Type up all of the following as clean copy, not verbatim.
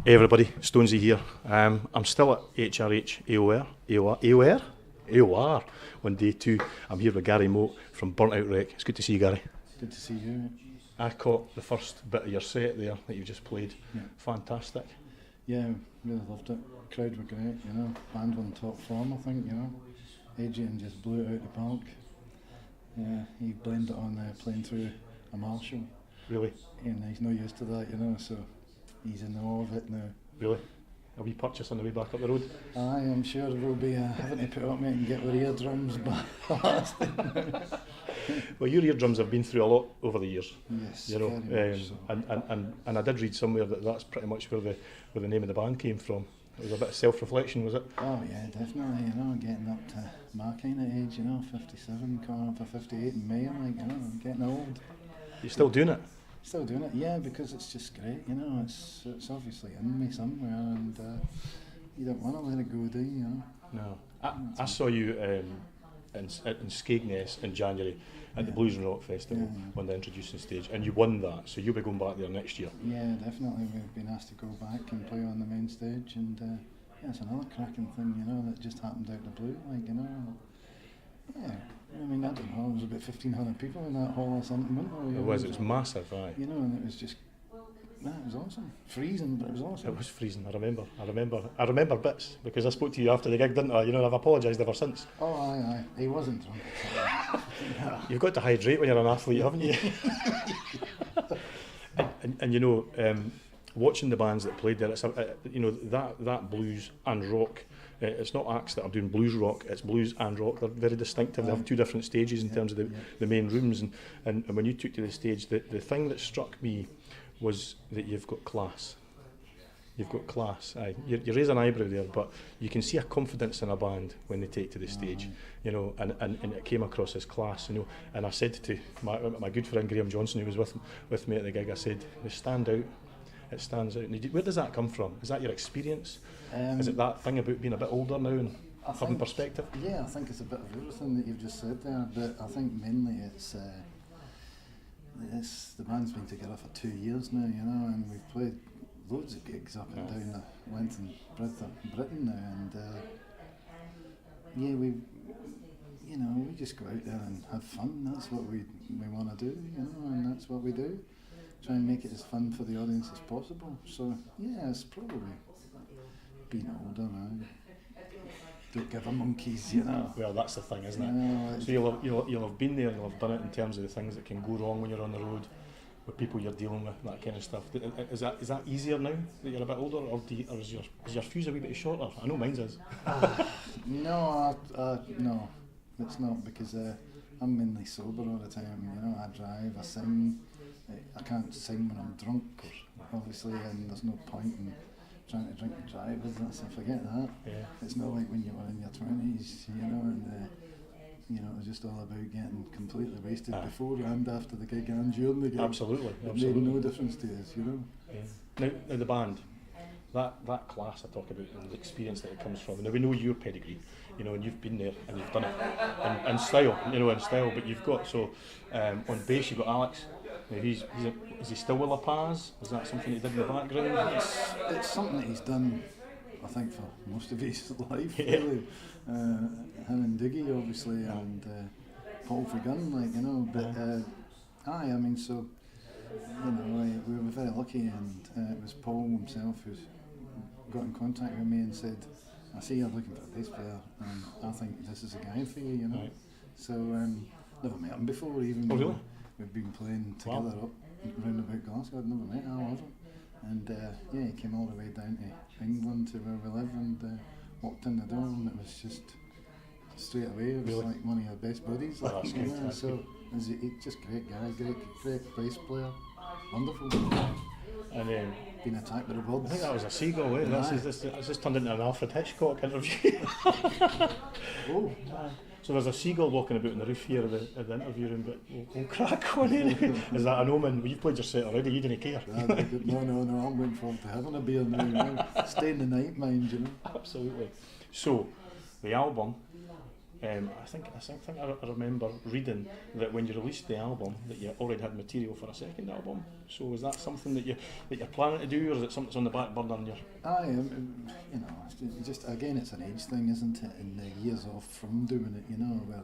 Hey everybody, Stonesey here. I'm still at HRH AOR on day 2. I'm here with Gary Moat from Burnt Out Wreck. It's good to see you, Gary. Good to see you. I caught the first bit of your set there that you just played. Yeah. Fantastic. Yeah, really loved it. Crowd were great, you know. Band were in top form, I think, you know. Adrian just blew it out the park. Yeah, he blamed it on playing through a Marshall. Really? And he's not used to that, you know, so he's in the awe of it now. Really? A wee purchase on the way back up the road? I am sure we'll be having to put up, mate, and get our eardrums back. Well, your eardrums have been through a lot over the years. Yes, you know, very much so. and I did read somewhere that that's pretty much where the name of the band came from. It was a bit of self-reflection, was it? Oh yeah, definitely, you know, getting up to my kind of age, you know, 57, coming up to 58 in May, like, you know, I'm getting old. You're still doing it? Still doing it, yeah, because it's just great, you know, it's obviously in me somewhere, and you don't want to let it go, do you, know? No. I saw you in Skegness in January at the Blues and Rock Festival on the introducing stage, and you won that, so you'll be going back there next year. Yeah, definitely, we've been asked to go back and play on the main stage, and yeah, it's another cracking thing, you know, that just happened out of the blue, like, you know. Yeah, I mean, I don't know, there was about 1,500 people in that hall or something, wasn't there? It was massive, aye. You know, and it was just, it was awesome. Freezing, but it was awesome. It was freezing, I remember bits, because I spoke to you after the gig, didn't I? You know, I've apologised ever since. Oh, aye, he wasn't drunk. No. You've got to hydrate when you're an athlete, haven't you? and you know, watching the bands that played there, it's you know, that blues and rock, it's not acts that are doing blues rock, it's blues and rock. They're very distinctive. They have two different stages in terms of the main rooms, and when you took to the stage, the thing that struck me was that you've got class. You've got class. Aye. You raise an eyebrow there, but you can see a confidence in a band when they take to the stage, you know, and it came across as class, you know. And I said to my good friend Graham Johnson, who was with me at the gig, I said, they stand out. It stands out. Where does that come from? Is that your experience? Is it that thing about being a bit older now and having perspective? Yeah, I think it's a bit of everything that you've just said there, but I think mainly it's the band's been together for 2 years now, you know, and we've played loads of gigs up and down the length and breadth of Britain now, and yeah, we just go out there and have fun. That's what we want to do, you know, and that's what we do. Try and make it as fun for the audience as possible. So yeah, it's probably being older now. Don't give a monkeys, you know. Well, that's the thing, isn't it? So you'll have been there, you'll have done it in terms of the things that can go wrong when you're on the road, with people you're dealing with, that kind of stuff. Is that easier now that you're a bit older, or is your fuse a wee bit shorter? I know mine's is. No, it's not, because I'm mainly sober all the time. You know, I drive, I sing. I can't sing when I'm drunk, obviously, and there's no point in trying to drink and drive, is there? So forget that. Yeah. It's not like when you were in your 20s, you know, and you know, it was just all about getting completely wasted before and after the gig and during the gig. Absolutely. It made no difference to us, you know. Yeah. Now the band, that class I talk about and the experience that it comes from. Now we know your pedigree, you know, and you've been there and you've done it in style, you know, in style. But you've got on bass you've got Alex. Now is he still with La Paz? Is that something he did in the background? It's something that he's done, I think, for most of his life, really. Him and Diggy, obviously, and Paul Fagun, like, you know. But I mean, so, you know, we were very lucky, and it was Paul himself who got in contact with me and said, I see you're looking for a bass player, and I think this is a guy for you, you know. Right. So never met him before, even. Oh, really? We've been playing together up round about Glasgow. I'd never met Al ever. And yeah, he came all the way down to England to where we live, and walked in the door, and it was just straight away. It was like one of your best buddies. Oh, that's good. That's so he's just great guy, great bass player, wonderful. And been attacked with a bird. I think that was a seagull. This just turned into an Alfred Hitchcock interview. Oh. So there's a seagull walking about in the roof here of the interview room, but we'll crack on anyway. Is that an omen? Well, you've played your set already, you didn't care. No, I'm waiting forward to having a beer now, you know. Staying the night, mind, you know. Absolutely. So, the album, I think I remember reading that when you released the album that you already had material for a second album. So is that something that you're planning to do, or is it something that's on the back burner? You know, it's just again, it's an age thing, isn't it? And the years off from doing it, you know, where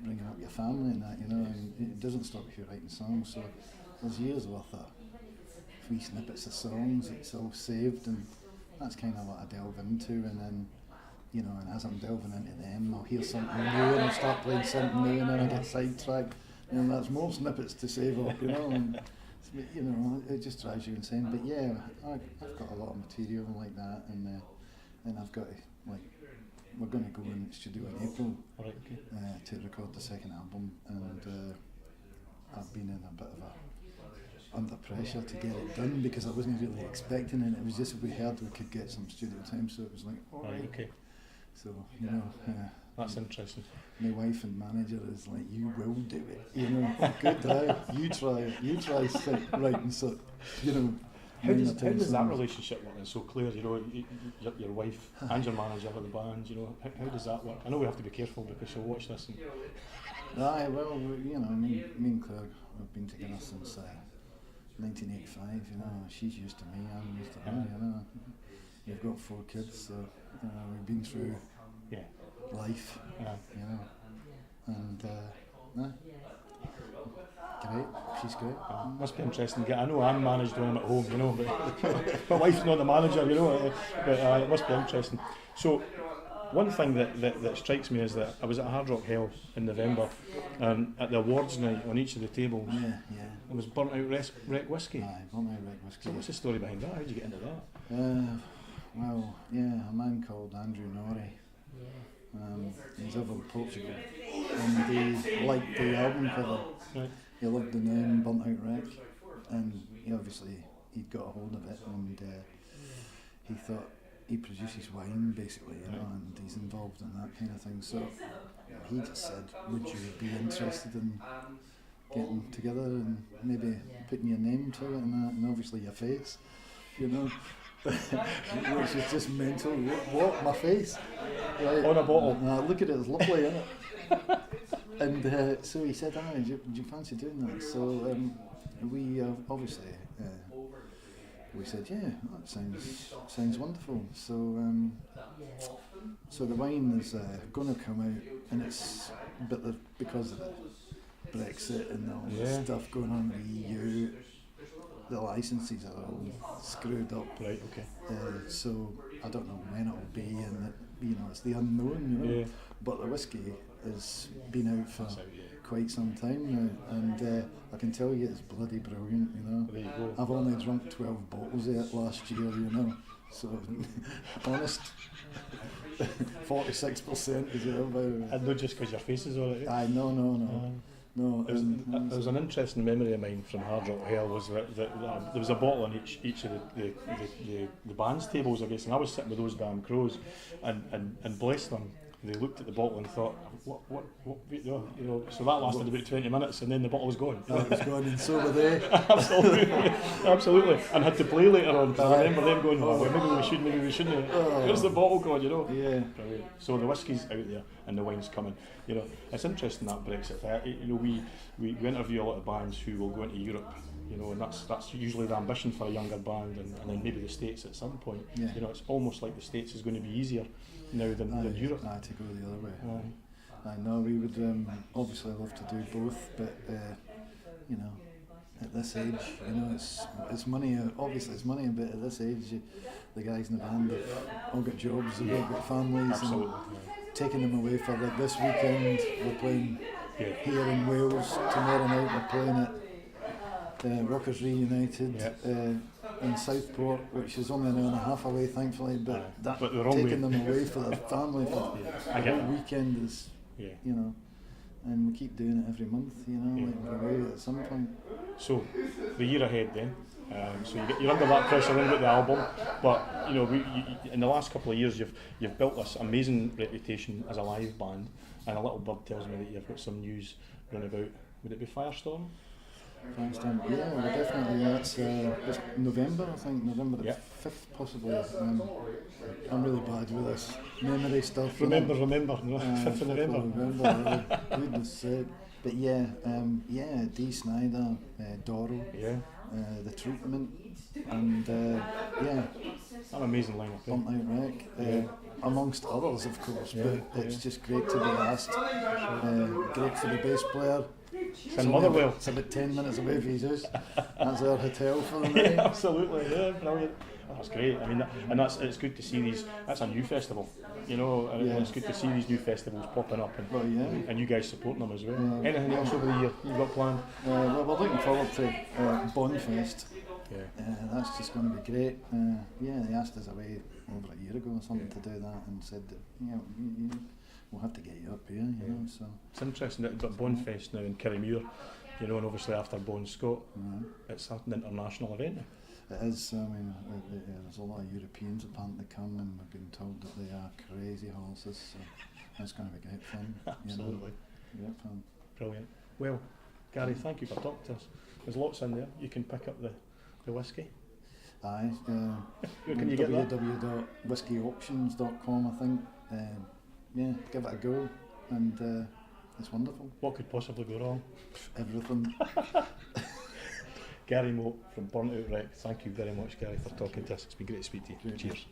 bringing up your family and that, you know, and it doesn't stop if you're writing songs. So there's years worth of free snippets of songs. It's all saved, and that's kind of what I delve into, and then. You know, and as I'm delving into them, I'll hear something new and I'll start playing something new, and then I get sidetracked, and that's more snippets to save up, you know, and you know, it just drives you insane. But yeah, I've got a lot of material like that, and I've got we're going to go in the studio in April to record the second album, and I've been in a bit of under pressure to get it done because I wasn't really expecting it. It was just if we heard we could get some studio time, so it was like, okay. So, you know, that's interesting. My wife and manager is like, you will do it, you know, good day, you try writing, so, you know. How does that relationship work? It's so clear, you know, your wife and your manager of the band, you know, how does that work? I know we have to be careful because she'll watch this. Well, you know, me and Claire have been together since 1985, you know, she's used to me, I'm used to her, you know. We've got 4 kids, so we've been through life, you know, and great, she's great. Must be interesting. I know I'm managed when I'm at home, you know, but my wife's not the manager, you know, but it must be interesting. So one thing that strikes me is that I was at Hard Rock Hell in November, and at the awards night on each of the tables, it was Burnt Out Wreck Whiskey. Aye, Burnt Out Wreck Whiskey. So what's the story behind that? How did you get into that? Well, a man called Andrew Norrie. He's over in Portugal, and he liked the album cover. Right. He loved the name Burnt Out Wreck, and he'd got a hold of it, and he thought he produces wine basically, you know, and he's involved in that kind of thing. So he just said, "Would you be interested in getting together and maybe putting your name to it and obviously your face, you know?" Which is just mental. What? My face? Right. On a bottle. Look at it, it's lovely, isn't it? And so he said, do you fancy doing that? So we obviously, we said, yeah, that sounds wonderful. So so the wine is going to come out, and it's because of the Brexit and all the stuff going on with the EU, the licenses are all screwed up. Right, okay. So I don't know when it'll be, and it's the unknown, you know. Yeah. But the whiskey has been out for quite some time now, and I can tell you it's bloody brilliant, you know. There you go. I've only drunk 12 bottles of it last year, you know. So honest, 46% is it about it. And not just because your face is on it. Aye, no. No, it was an interesting memory of mine from Hard Rock Hell was that there was a bottle on each of the band's tables, I guess, and I was sitting with those damn crows, and bless them, they looked at the bottle and thought, what you know, so that lasted about 20 minutes, and then the bottle was gone. It was gone, and so were they. Absolutely, and had to play later on, because I remember them going, well, maybe we shouldn't. Where's the bottle gone, you know? Yeah. Brilliant. So the whiskey's out there, and the wine's coming. You know, it's interesting that Brexit thing. You know, we interview a lot of bands who will go into Europe, you know, and that's usually the ambition for a younger band, and then maybe the States at some point. Yeah. You know, it's almost like the States is going to be easier now than Europe. To go the other way. I know we would obviously love to do both, but you know, at this age, you know, it's money. Obviously, it's money, but at this age, the guys in the band have all got jobs, they've all got families. Absolutely. And taking them away for like this weekend, we're playing here in Wales. Tomorrow night we're playing at Rockers Reunited in Southport, which is only an hour and a half away, thankfully. But taking them away for their family for the whole weekend is, you know. And we keep doing it every month, you know, like we're away at some point. So, the year ahead then, so you're under that pressure then with the album, but you know, in the last couple of years you've built this amazing reputation as a live band, and a little bird tells me that you've got some news run about. Would it be Firestorm? Firestorm, yeah, well, definitely. It's November, I think, November the 5th possibly. I'm really bad with this memory stuff. Remember, no, 5th of November. Goodness sake. But yeah, Dee Snider, Doro, The Treatment, and an amazing lineup. Burnt Out Wreck, amongst others, of course. But it's just great to be asked. Great for the bass player. And Motherwell. It's about 10 minutes away from his house. That's our hotel for the night. Absolutely, brilliant. That's great. I mean, it's good to see these. That's a new festival, you know, and it's good to see these new festivals popping up and you guys supporting them as well. Anything else over the year you've got planned? Well, we're looking forward to Bonfest. That's just going to be great. They asked us away over a year ago or something to do that, and said that we'll have to get you up here. You know, so it's interesting that you've got Bonfest now in Kirriemuir, you know, and obviously after Bon Scott, it's an international event now. It is. I mean, there's a lot of Europeans apparently come, and we've been told that they are crazy horses. So it's going to be great fun. Absolutely, great fun. Brilliant. Well, Gary, thank you for talking to us. There's lots in there. You can pick up the whiskey. Aye. Where can you get that? www.whiskeyauctions.com, I think. Give it a go, and it's wonderful. What could possibly go wrong? Everything. Gary Moat from Burnt Out Wreck. Thank you very much, Gary, for talking to us. It's been great to speak to you. Cheers.